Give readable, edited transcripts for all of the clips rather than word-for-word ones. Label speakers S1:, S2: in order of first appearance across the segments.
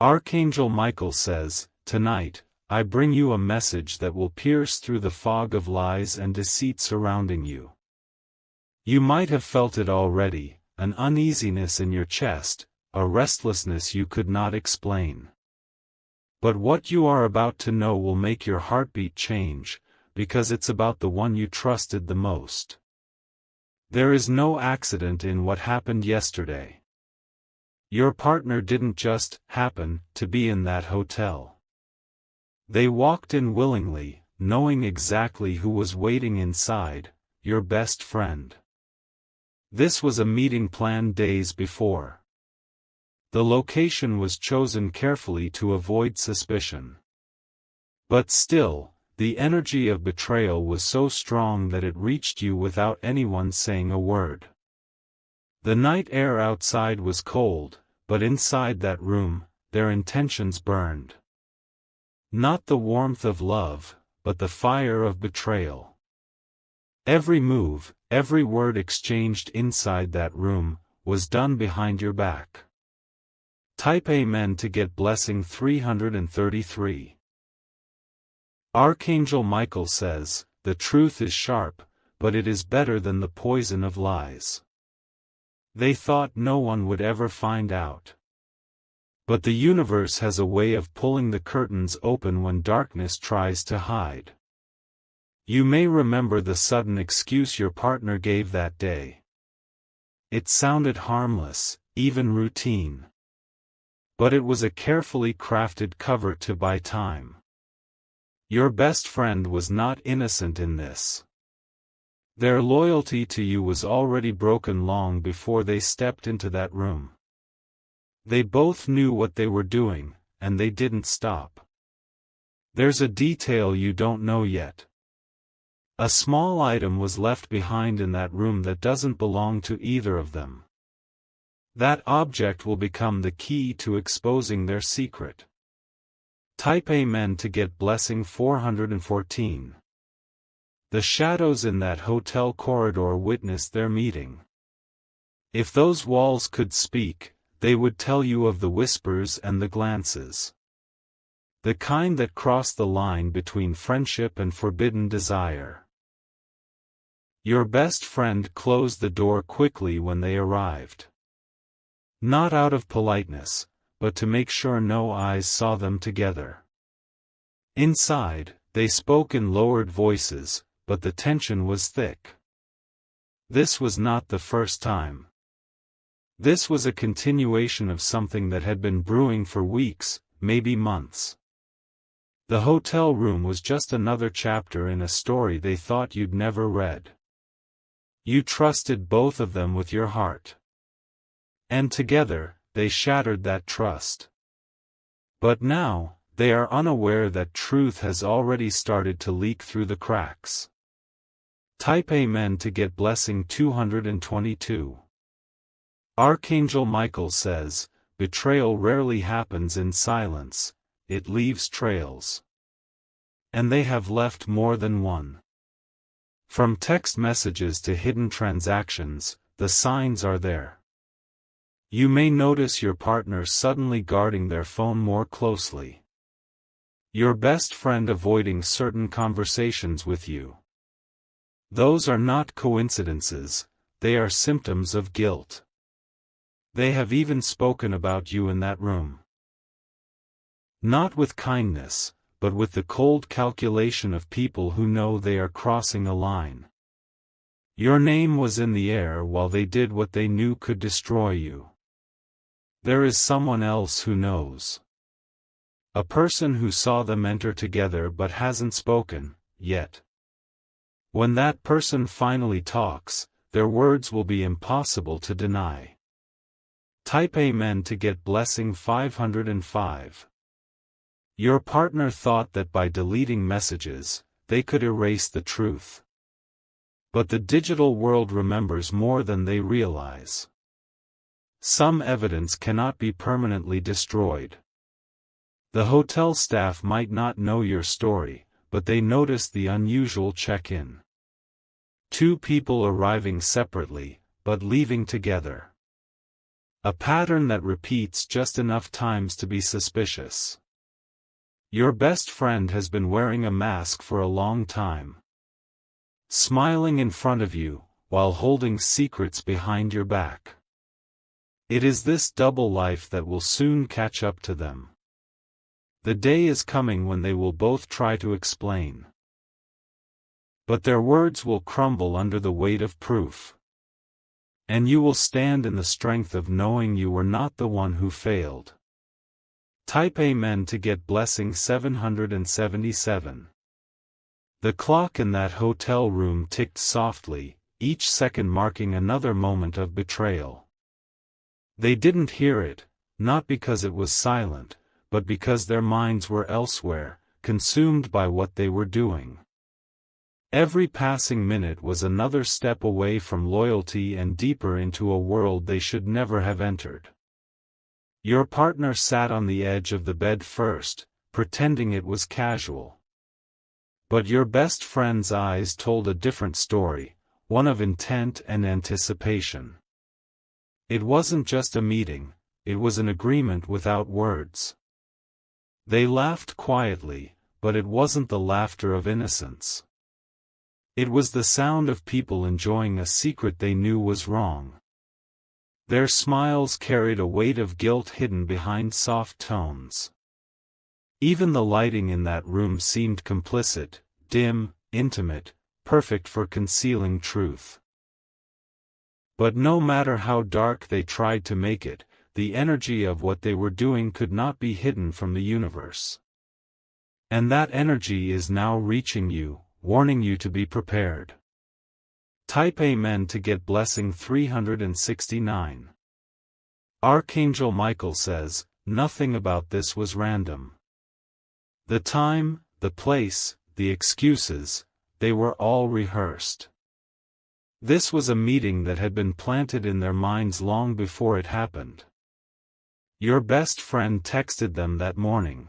S1: Archangel Michael says, "Tonight, I bring you a message that will pierce through the fog of lies and deceit surrounding you. You might have felt it already, an uneasiness in your chest, a restlessness you could not explain. But what you are about to know will make your heartbeat change, because it's about the one you trusted the most. There is no accident in what happened yesterday. Your partner didn't just happen to be in that hotel. They walked in willingly, knowing exactly who was waiting inside, your best friend. This was a meeting planned days before. The location was chosen carefully to avoid suspicion. But still, the energy of betrayal was so strong that it reached you without anyone saying a word. The night air outside was cold, but inside that room, their intentions burned. Not the warmth of love, but the fire of betrayal. Every move, every word exchanged inside that room, was done behind your back. Type Amen to get blessing 333. Archangel Michael says, "The truth is sharp, but it is better than the poison of lies." They thought no one would ever find out. But the universe has a way of pulling the curtains open when darkness tries to hide. You may remember the sudden excuse your partner gave that day. It sounded harmless, even routine. But it was a carefully crafted cover to buy time. Your best friend was not innocent in this. Their loyalty to you was already broken long before they stepped into that room. They both knew what they were doing, and they didn't stop. There's a detail you don't know yet. A small item was left behind in that room that doesn't belong to either of them. That object will become the key to exposing their secret. Type Amen to get blessing 414. The shadows in that hotel corridor witnessed their meeting. If those walls could speak, they would tell you of the whispers and the glances. The kind that cross the line between friendship and forbidden desire. Your best friend closed the door quickly when they arrived. Not out of politeness, but to make sure no eyes saw them together. Inside, they spoke in lowered voices, but the tension was thick. This was not the first time. This was a continuation of something that had been brewing for weeks, maybe months. The hotel room was just another chapter in a story they thought you'd never read. You trusted both of them with your heart. And together, they shattered that trust. But now, they are unaware that truth has already started to leak through the cracks. Type Amen to get blessing 222. Archangel Michael says, "Betrayal rarely happens in silence, it leaves trails." And they have left more than one. From text messages to hidden transactions, the signs are there. You may notice your partner suddenly guarding their phone more closely. Your best friend avoiding certain conversations with you. Those are not coincidences, they are symptoms of guilt. They have even spoken about you in that room. Not with kindness, but with the cold calculation of people who know they are crossing a line. Your name was in the air while they did what they knew could destroy you. There is someone else who knows. A person who saw them enter together but hasn't spoken, yet. When that person finally talks, their words will be impossible to deny. Type Amen to get blessing 505. Your partner thought that by deleting messages, they could erase the truth. But the digital world remembers more than they realize. Some evidence cannot be permanently destroyed. The hotel staff might not know your story, but they noticed the unusual check-in. Two people arriving separately, but leaving together. A pattern that repeats just enough times to be suspicious. Your best friend has been wearing a mask for a long time. Smiling in front of you, while holding secrets behind your back. It is this double life that will soon catch up to them. The day is coming when they will both try to explain. But their words will crumble under the weight of proof. And you will stand in the strength of knowing you were not the one who failed. Type Amen to get blessing 777. The clock in that hotel room ticked softly, each second marking another moment of betrayal. They didn't hear it, not because it was silent, but because their minds were elsewhere, consumed by what they were doing. Every passing minute was another step away from loyalty and deeper into a world they should never have entered. Your partner sat on the edge of the bed first, pretending it was casual. But your best friend's eyes told a different story, one of intent and anticipation. It wasn't just a meeting, it was an agreement without words. They laughed quietly, but it wasn't the laughter of innocence. It was the sound of people enjoying a secret they knew was wrong. Their smiles carried a weight of guilt hidden behind soft tones. Even the lighting in that room seemed complicit, dim, intimate, perfect for concealing truth. But no matter how dark they tried to make it, the energy of what they were doing could not be hidden from the universe. And that energy is now reaching you, warning you to be prepared. Type Amen to get blessing 369. Archangel Michael says, nothing about this was random. The time, the place, the excuses, they were all rehearsed. This was a meeting that had been planted in their minds long before it happened. Your best friend texted them that morning.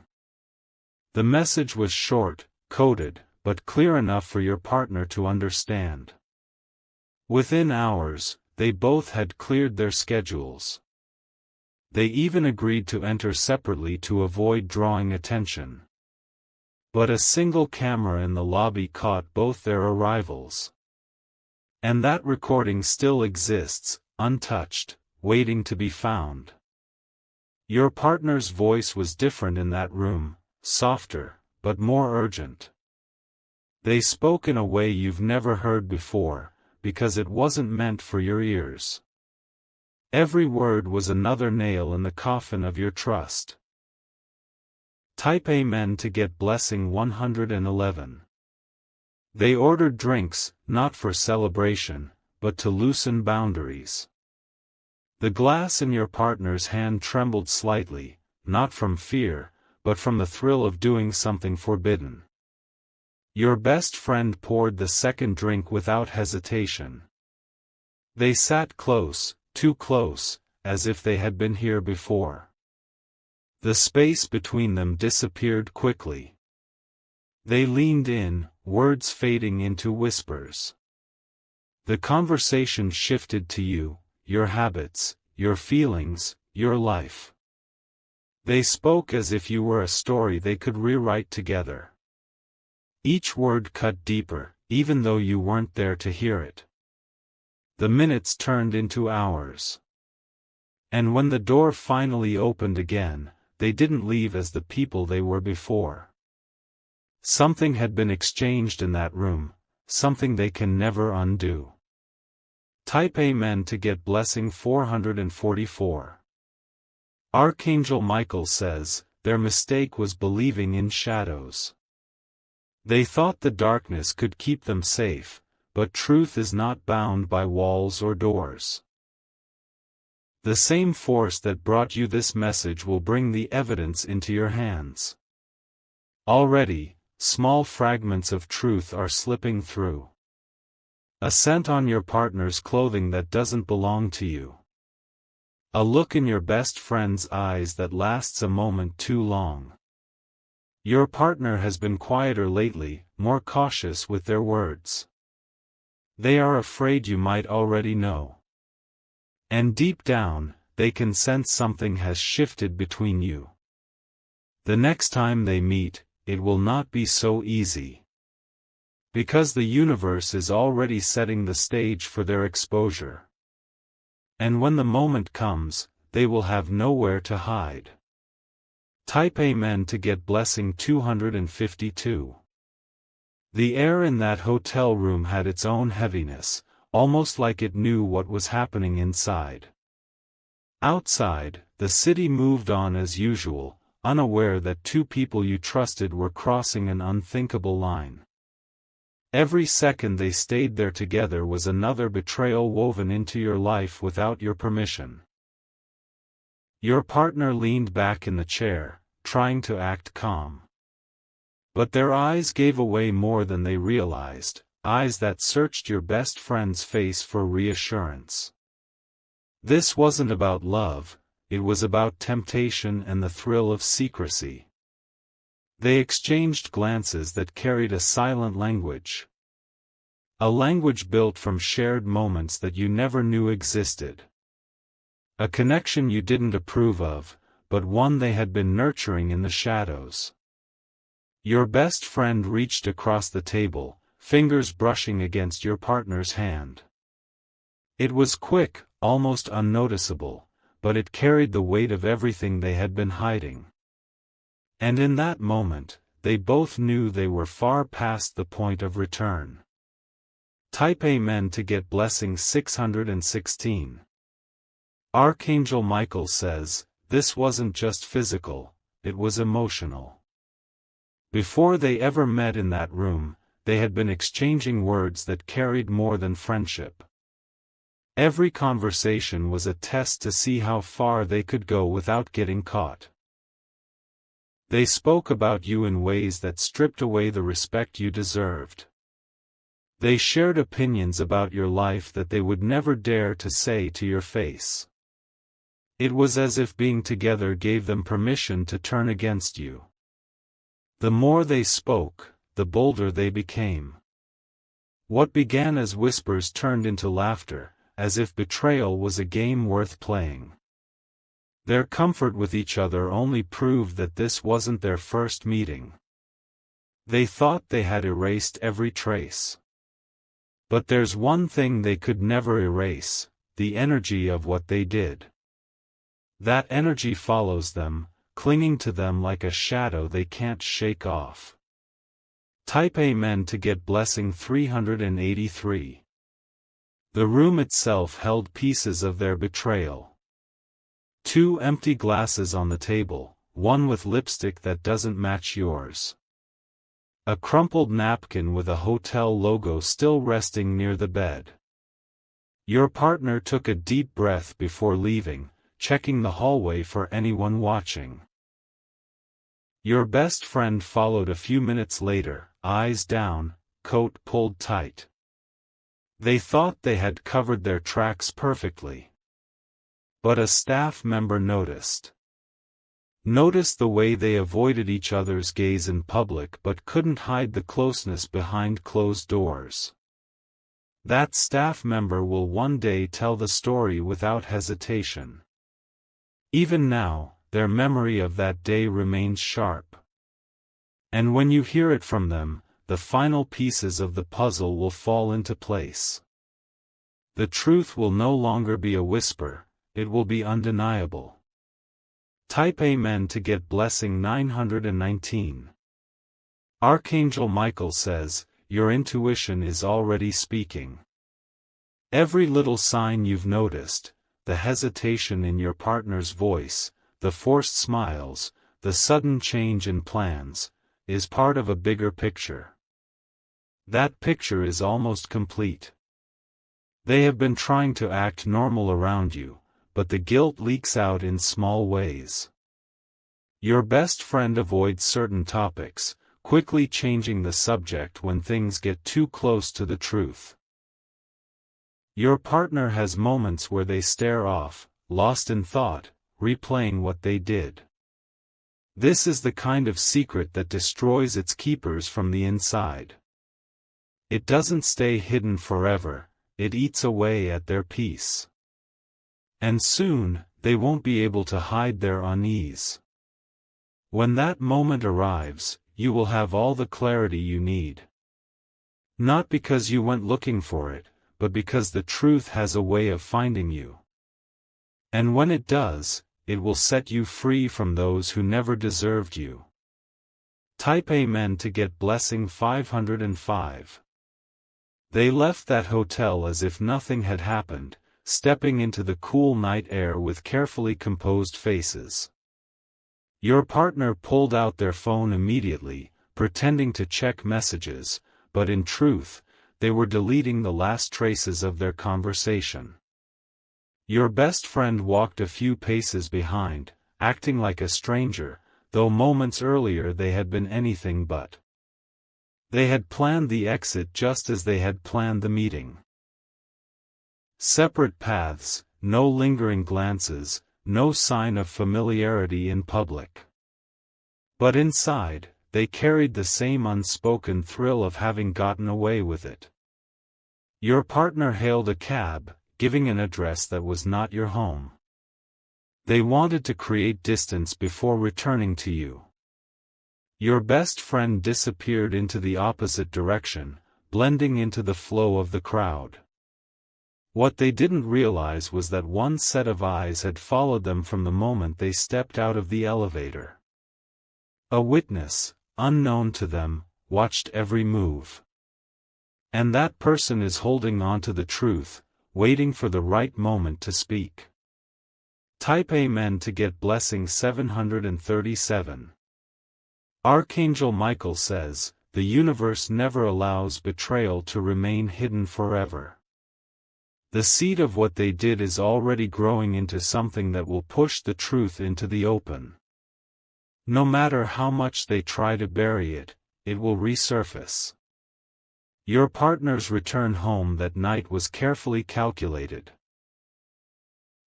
S1: The message was short, coded, but clear enough for your partner to understand. Within hours, they both had cleared their schedules. They even agreed to enter separately to avoid drawing attention. But a single camera in the lobby caught both their arrivals. And that recording still exists, untouched, waiting to be found. Your partner's voice was different in that room, softer, but more urgent. They spoke in a way you've never heard before, because it wasn't meant for your ears. Every word was another nail in the coffin of your trust. Type Amen to get blessing 111. They ordered drinks, not for celebration, but to loosen boundaries. The glass in your partner's hand trembled slightly, not from fear, but from the thrill of doing something forbidden. Your best friend poured the second drink without hesitation. They sat close, too close, as if they had been here before. The space between them disappeared quickly. They leaned in, words fading into whispers. The conversation shifted to you, your habits, your feelings, your life. They spoke as if you were a story they could rewrite together. Each word cut deeper, even though you weren't there to hear it. The minutes turned into hours. And when the door finally opened again, they didn't leave as the people they were before. Something had been exchanged in that room, something they can never undo. Type Amen to get blessing 444. Archangel Michael says, their mistake was believing in shadows. They thought the darkness could keep them safe, but truth is not bound by walls or doors. The same force that brought you this message will bring the evidence into your hands. Already, small fragments of truth are slipping through. A scent on your partner's clothing that doesn't belong to you. A look in your best friend's eyes that lasts a moment too long. Your partner has been quieter lately, more cautious with their words. They are afraid you might already know. And deep down, they can sense something has shifted between you. The next time they meet, it will not be so easy. Because the universe is already setting the stage for their exposure. And when the moment comes, they will have nowhere to hide. Type Amen to get blessing 252. The air in that hotel room had its own heaviness, almost like it knew what was happening inside. Outside, the city moved on as usual, unaware that two people you trusted were crossing an unthinkable line. Every second they stayed there together was another betrayal woven into your life without your permission. Your partner leaned back in the chair, trying to act calm. But their eyes gave away more than they realized, eyes that searched your best friend's face for reassurance. This wasn't about love, it was about temptation and the thrill of secrecy. They exchanged glances that carried a silent language. A language built from shared moments that you never knew existed. A connection you didn't approve of, but one they had been nurturing in the shadows. Your best friend reached across the table, fingers brushing against your partner's hand. It was quick, almost unnoticeable, but it carried the weight of everything they had been hiding. And in that moment, they both knew they were far past the point of return. Type Amen to get blessing 616. Archangel Michael says, this wasn't just physical, it was emotional. Before they ever met in that room, they had been exchanging words that carried more than friendship. Every conversation was a test to see how far they could go without getting caught. They spoke about you in ways that stripped away the respect you deserved. They shared opinions about your life that they would never dare to say to your face. It was as if being together gave them permission to turn against you. The more they spoke, the bolder they became. What began as whispers turned into laughter, as if betrayal was a game worth playing. Their comfort with each other only proved that this wasn't their first meeting. They thought they had erased every trace. But there's one thing they could never erase, the energy of what they did. That energy follows them, clinging to them like a shadow they can't shake off. Type Amen to get blessing 383. The room itself held pieces of their betrayal. 2 empty glasses on the table, one with lipstick that doesn't match yours. A crumpled napkin with a hotel logo still resting near the bed. Your partner took a deep breath before leaving, checking the hallway for anyone watching. Your best friend followed a few minutes later, eyes down, coat pulled tight. They thought they had covered their tracks perfectly. But a staff member noticed. Noticed the way they avoided each other's gaze in public but couldn't hide the closeness behind closed doors. That staff member will one day tell the story without hesitation. Even now, their memory of that day remains sharp. And when you hear it from them, the final pieces of the puzzle will fall into place. The truth will no longer be a whisper, it will be undeniable. Type Amen to get blessing 919. Archangel Michael says, your intuition is already speaking. Every little sign you've noticed, the hesitation in your partner's voice, the forced smiles, the sudden change in plans, is part of a bigger picture. That picture is almost complete. They have been trying to act normal around you, but the guilt leaks out in small ways. Your best friend avoids certain topics, quickly changing the subject when things get too close to the truth. Your partner has moments where they stare off, lost in thought, replaying what they did. This is the kind of secret that destroys its keepers from the inside. It doesn't stay hidden forever, it eats away at their peace. And soon, they won't be able to hide their unease. When that moment arrives, you will have all the clarity you need. Not because you went looking for it, but because the truth has a way of finding you. And when it does, it will set you free from those who never deserved you. Type Amen to get blessing 505. They left that hotel as if nothing had happened, stepping into the cool night air with carefully composed faces. Your partner pulled out their phone immediately, pretending to check messages, but in truth, they were deleting the last traces of their conversation. Your best friend walked a few paces behind, acting like a stranger, though moments earlier they had been anything but. They had planned the exit just as they had planned the meeting. Separate paths, no lingering glances, no sign of familiarity in public. But inside, they carried the same unspoken thrill of having gotten away with it. Your partner hailed a cab, giving an address that was not your home. They wanted to create distance before returning to you. Your best friend disappeared into the opposite direction, blending into the flow of the crowd. What they didn't realize was that one set of eyes had followed them from the moment they stepped out of the elevator. A witness, unknown to them, watched every move. And that person is holding on to the truth, waiting for the right moment to speak. Type Amen to get blessing 737. Archangel Michael says, the universe never allows betrayal to remain hidden forever. The seed of what they did is already growing into something that will push the truth into the open. No matter how much they try to bury it, it will resurface. Your partner's return home that night was carefully calculated.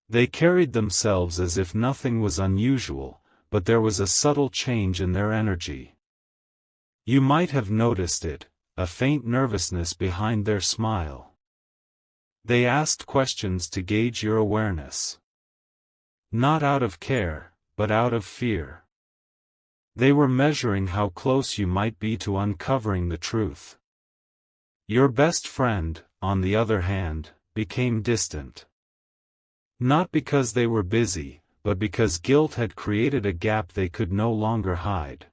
S1: They carried themselves as if nothing was unusual, but there was a subtle change in their energy. You might have noticed it, a faint nervousness behind their smile. They asked questions to gauge your awareness. Not out of care, but out of fear. They were measuring how close you might be to uncovering the truth. Your best friend, on the other hand, became distant. Not because they were busy, but because guilt had created a gap they could no longer hide.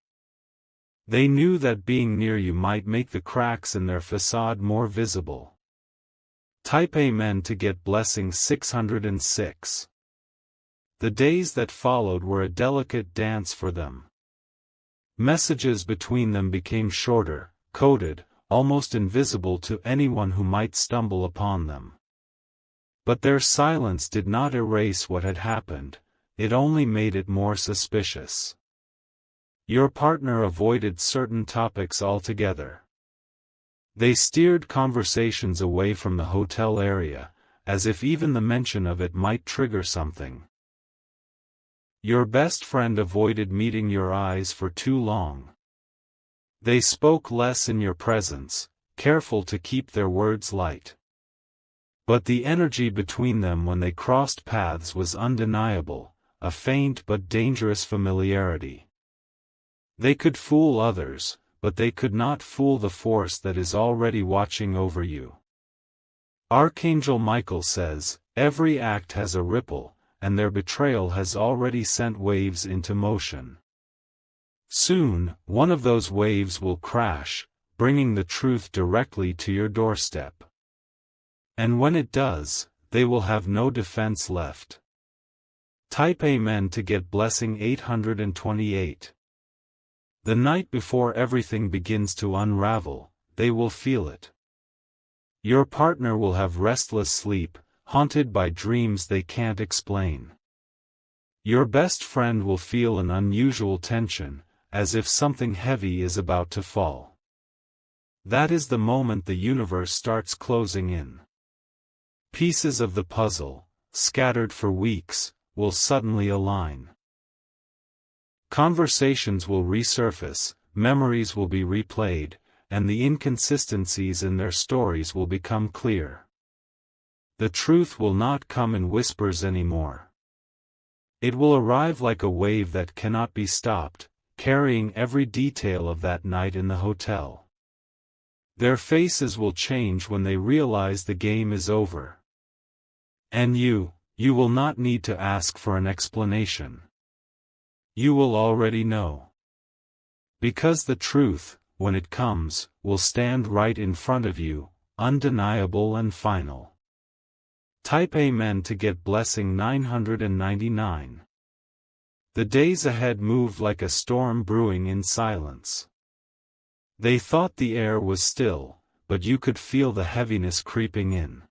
S1: They knew that being near you might make the cracks in their facade more visible. Type Amen to get blessing 606. The days that followed were a delicate dance for them. Messages between them became shorter, coded, almost invisible to anyone who might stumble upon them. But their silence did not erase what had happened, it only made it more suspicious. Your partner avoided certain topics altogether. They steered conversations away from the hotel area, as if even the mention of it might trigger something. Your best friend avoided meeting your eyes for too long. They spoke less in your presence, careful to keep their words light. But the energy between them when they crossed paths was undeniable, a faint but dangerous familiarity. They could fool others, but they could not fool the force that is already watching over you. Archangel Michael says, every act has a ripple, and their betrayal has already sent waves into motion. Soon, one of those waves will crash, bringing the truth directly to your doorstep. And when it does, they will have no defense left. Type Amen to get blessing 828. The night before everything begins to unravel, they will feel it. Your partner will have restless sleep, haunted by dreams they can't explain. Your best friend will feel an unusual tension, as if something heavy is about to fall. That is the moment the universe starts closing in. Pieces of the puzzle, scattered for weeks, will suddenly align. Conversations will resurface, memories will be replayed, and the inconsistencies in their stories will become clear. The truth will not come in whispers anymore. It will arrive like a wave that cannot be stopped, carrying every detail of that night in the hotel. Their faces will change when they realize the game is over. And you will not need to ask for an explanation. You will already know. Because the truth, when it comes, will stand right in front of you, undeniable and final. Type Amen to get blessing 999. The days ahead moved like a storm brewing in silence. They thought the air was still, but you could feel the heaviness creeping in.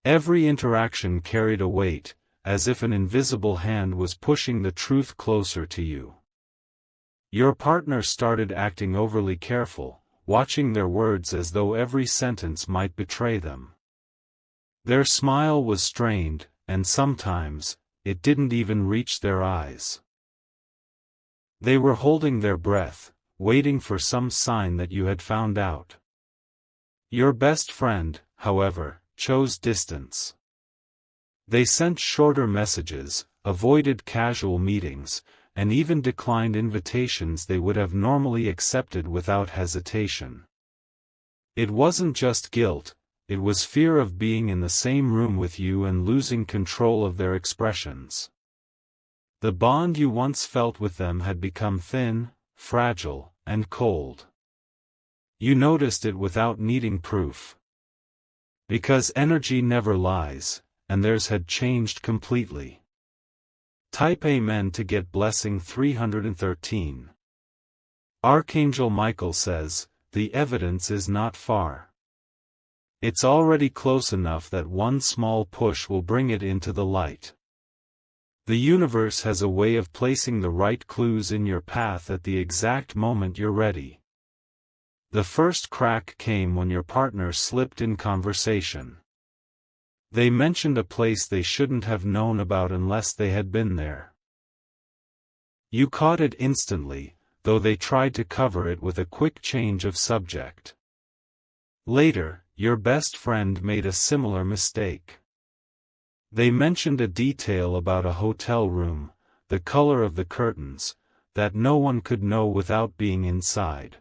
S1: Every interaction carried a weight, as if an invisible hand was pushing the truth closer to you. Your partner started acting overly careful, watching their words as though every sentence might betray them. Their smile was strained, and sometimes, it didn't even reach their eyes. They were holding their breath, waiting for some sign that you had found out. Your best friend, however, chose distance. They sent shorter messages, avoided casual meetings, and even declined invitations they would have normally accepted without hesitation. It wasn't just guilt. It was fear of being in the same room with you and losing control of their expressions. The bond you once felt with them had become thin, fragile, and cold. You noticed it without needing proof. Because energy never lies, and theirs had changed completely. Type Amen to get blessing 313. Archangel Michael says, the evidence is not far. It's already close enough that one small push will bring it into the light. The universe has a way of placing the right clues in your path at the exact moment you're ready. The first crack came when your partner slipped in conversation. They mentioned a place they shouldn't have known about unless they had been there. You caught it instantly, though they tried to cover it with a quick change of subject. Later, your best friend made a similar mistake. They mentioned a detail about a hotel room, the color of the curtains, that no one could know without being inside.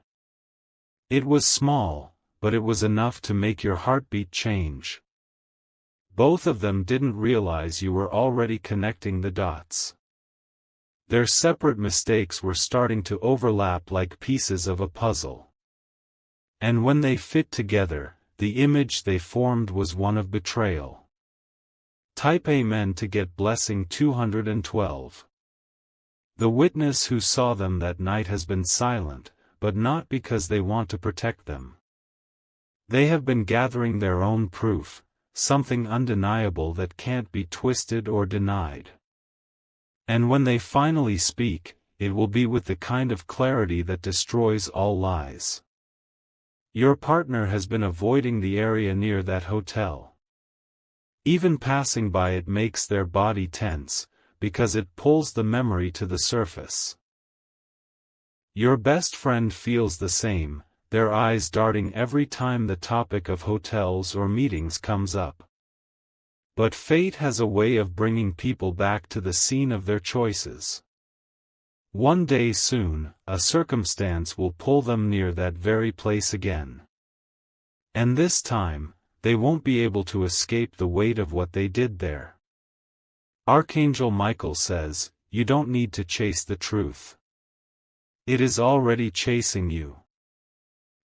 S1: It was small, but it was enough to make your heartbeat change. Both of them didn't realize you were already connecting the dots. Their separate mistakes were starting to overlap like pieces of a puzzle. And when they fit together, the image they formed was one of betrayal. Type Amen to get blessing 212. The witness who saw them that night has been silent, but not because they want to protect them. They have been gathering their own proof, something undeniable that can't be twisted or denied. And when they finally speak, it will be with the kind of clarity that destroys all lies. Your partner has been avoiding the area near that hotel. Even passing by it makes their body tense, because it pulls the memory to the surface. Your best friend feels the same, their eyes darting every time the topic of hotels or meetings comes up. But fate has a way of bringing people back to the scene of their choices. One day soon, a circumstance will pull them near that very place again. And this time, they won't be able to escape the weight of what they did there. Archangel Michael says, you don't need to chase the truth. It is already chasing you.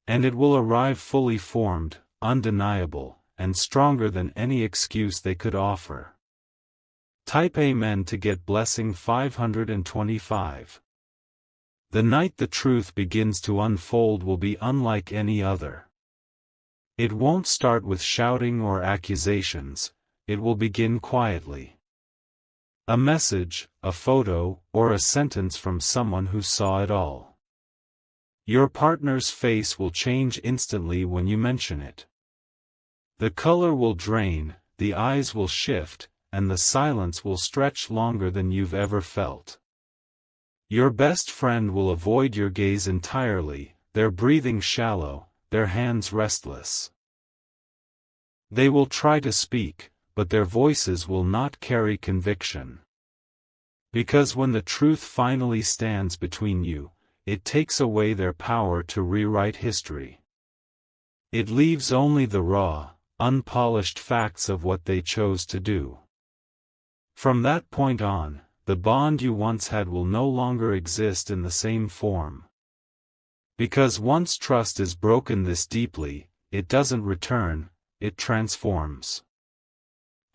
S1: And it will arrive fully formed, undeniable, and stronger than any excuse they could offer. Type Amen to get blessing 525. The night the truth begins to unfold will be unlike any other. It won't start with shouting or accusations, it will begin quietly. A message, a photo, or a sentence from someone who saw it all. Your partner's face will change instantly when you mention it. The color will drain, the eyes will shift, and the silence will stretch longer than you've ever felt. Your best friend will avoid your gaze entirely, their breathing shallow, their hands restless. They will try to speak, but their voices will not carry conviction. Because when the truth finally stands between you, it takes away their power to rewrite history. It leaves only the raw, unpolished facts of what they chose to do. From that point on, the bond you once had will no longer exist in the same form. Because once trust is broken this deeply, it doesn't return, it transforms.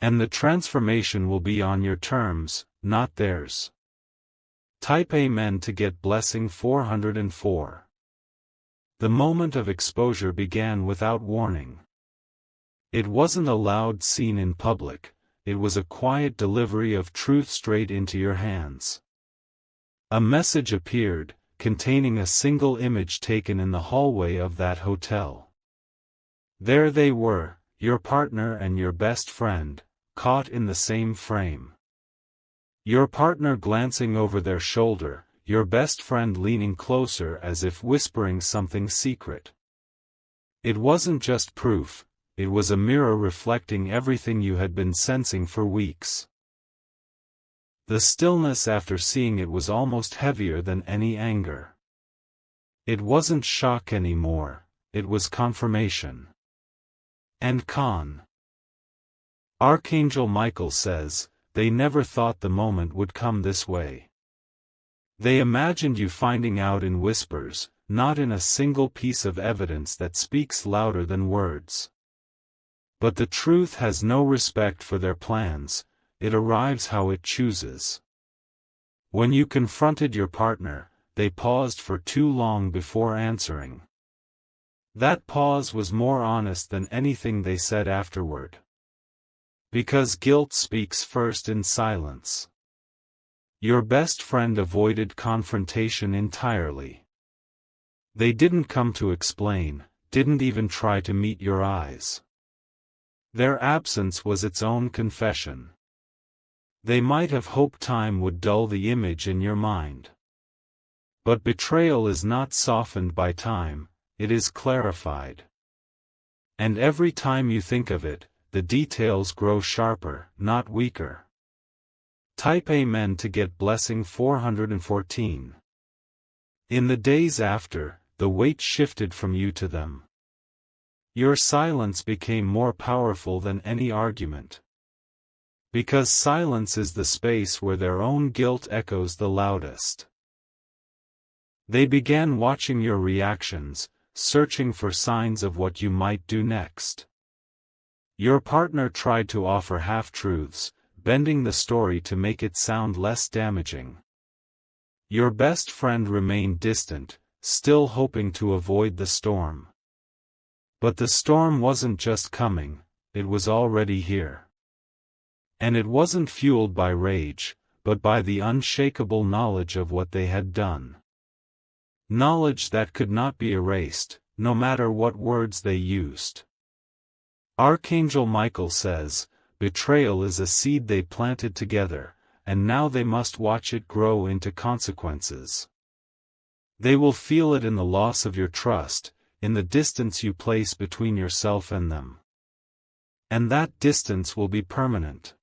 S1: And the transformation will be on your terms, not theirs. Type Amen to get blessing 404. The moment of exposure began without warning. It wasn't a loud scene in public, it was a quiet delivery of truth straight into your hands. A message appeared, containing a single image taken in the hallway of that hotel. There they were, your partner and your best friend, caught in the same frame. Your partner glancing over their shoulder, your best friend leaning closer as if whispering something secret. It wasn't just proof, it was a mirror reflecting everything you had been sensing for weeks. The stillness after seeing it was almost heavier than any anger. It wasn't shock anymore, it was confirmation. And Archangel Michael says, they never thought the moment would come this way. They imagined you finding out in whispers, not in a single piece of evidence that speaks louder than words. But the truth has no respect for their plans, it arrives how it chooses. When you confronted your partner, they paused for too long before answering. That pause was more honest than anything they said afterward. Because guilt speaks first in silence. Your best friend avoided confrontation entirely. They didn't come to explain, didn't even try to meet your eyes. Their absence was its own confession. They might have hoped time would dull the image in your mind. But betrayal is not softened by time, it is clarified. And every time you think of it, the details grow sharper, not weaker. Type Amen to get blessing 414. In the days after, the weight shifted from you to them. Your silence became more powerful than any argument. Because silence is the space where their own guilt echoes the loudest. They began watching your reactions, searching for signs of what you might do next. Your partner tried to offer half-truths, bending the story to make it sound less damaging. Your best friend remained distant, still hoping to avoid the storm. But the storm wasn't just coming, it was already here. And it wasn't fueled by rage, but by the unshakable knowledge of what they had done. Knowledge that could not be erased, no matter what words they used. Archangel Michael says, betrayal is a seed they planted together, and now they must watch it grow into consequences. They will feel it in the loss of your trust, in the distance you place between yourself and them. And that distance will be permanent.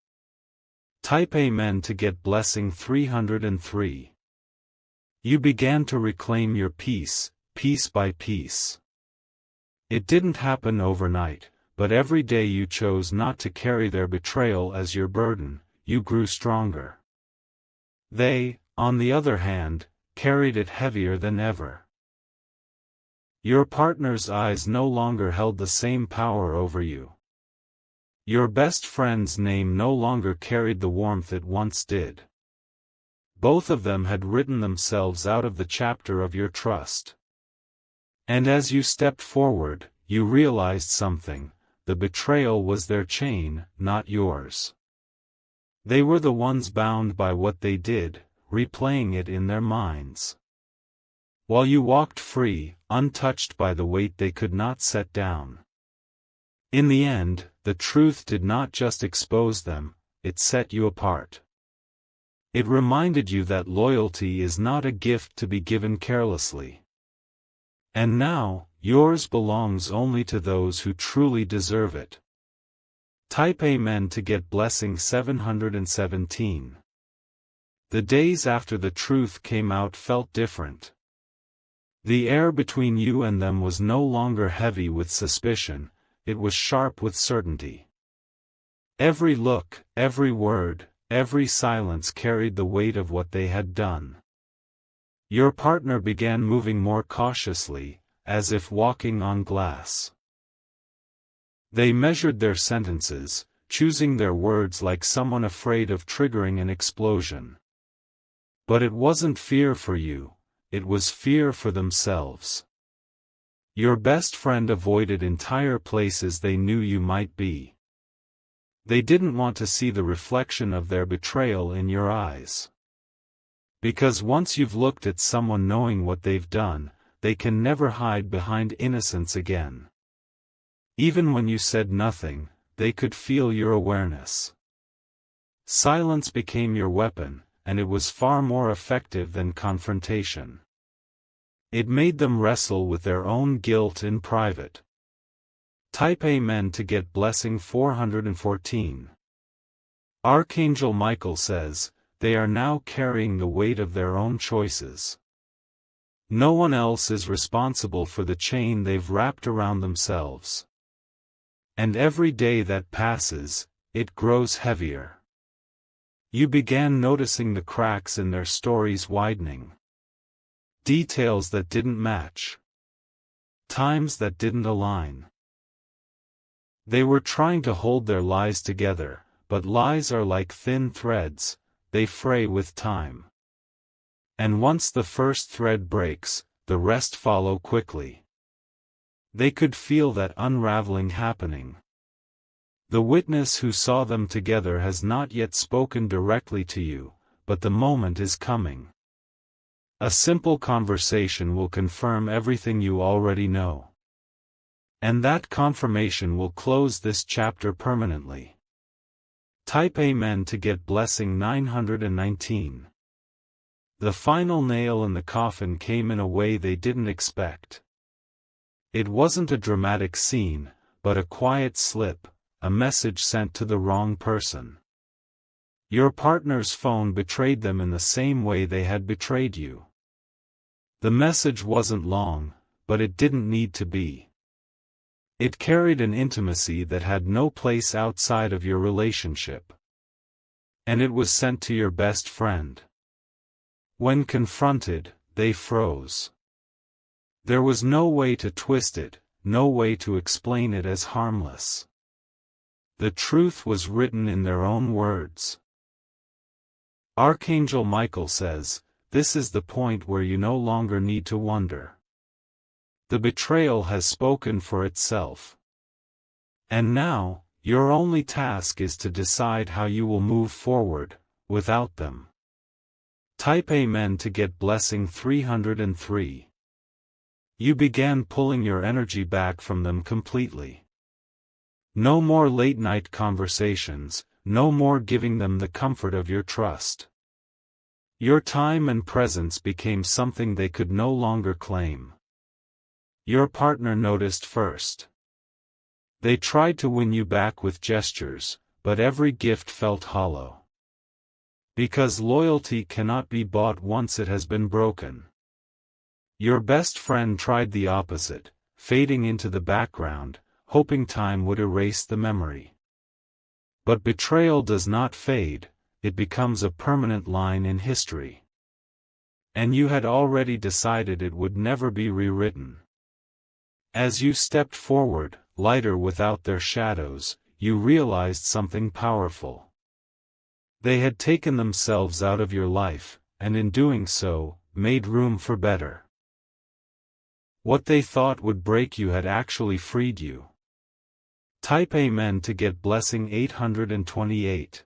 S1: Type Amen to get blessing 303. You began to reclaim your peace, piece by piece. It didn't happen overnight, but every day you chose not to carry their betrayal as your burden, you grew stronger. They, on the other hand, carried it heavier than ever. Your partner's eyes no longer held the same power over you. Your best friend's name no longer carried the warmth it once did. Both of them had written themselves out of the chapter of your trust. And as you stepped forward, you realized something. The betrayal was their chain, not yours. They were the ones bound by what they did, replaying it in their minds. While you walked free, untouched by the weight they could not set down. In the end, the truth did not just expose them, it set you apart. It reminded you that loyalty is not a gift to be given carelessly. And now, yours belongs only to those who truly deserve it. Type Amen to get blessing 717. The days after the truth came out felt different. The air between you and them was no longer heavy with suspicion, it was sharp with certainty. Every look, every word, every silence carried the weight of what they had done. Your partner began moving more cautiously, as if walking on glass. They measured their sentences, choosing their words like someone afraid of triggering an explosion. But it wasn't fear for you, it was fear for themselves. Your best friend avoided entire places they knew you might be. They didn't want to see the reflection of their betrayal in your eyes. Because once you've looked at someone knowing what they've done, they can never hide behind innocence again. Even when you said nothing, they could feel your awareness. Silence became your weapon, and it was far more effective than confrontation. It made them wrestle with their own guilt in private. Type Amen to get blessing 414. Archangel Michael says, they are now carrying the weight of their own choices. No one else is responsible for the chain they've wrapped around themselves. And every day that passes, it grows heavier. You began noticing the cracks in their stories widening. Details that didn't match. Times that didn't align. They were trying to hold their lies together, but lies are like thin threads, they fray with time. And once the first thread breaks, the rest follow quickly. They could feel that unraveling happening. The witness who saw them together has not yet spoken directly to you, but the moment is coming. A simple conversation will confirm everything you already know. And that confirmation will close this chapter permanently. Type Amen to get blessing 919. The final nail in the coffin came in a way they didn't expect. It wasn't a dramatic scene, but a quiet slip, a message sent to the wrong person. Your partner's phone betrayed them in the same way they had betrayed you. The message wasn't long, but it didn't need to be. It carried an intimacy that had no place outside of your relationship. And it was sent to your best friend. When confronted, they froze. There was no way to twist it, no way to explain it as harmless. The truth was written in their own words. Archangel Michael says, this is the point where you no longer need to wonder. The betrayal has spoken for itself. And now, your only task is to decide how you will move forward, without them. Type Amen to get blessing 303. You began pulling your energy back from them completely. No more late-night conversations, no more giving them the comfort of your trust. Your time and presence became something they could no longer claim. Your partner noticed first. They tried to win you back with gestures, but every gift felt hollow. Because loyalty cannot be bought once it has been broken. Your best friend tried the opposite, fading into the background, hoping time would erase the memory. But betrayal does not fade, it becomes a permanent line in history. And you had already decided it would never be rewritten. As you stepped forward, lighter without their shadows, you realized something powerful. They had taken themselves out of your life, and in doing so, made room for better. What they thought would break you had actually freed you. Type Amen to get blessing 828.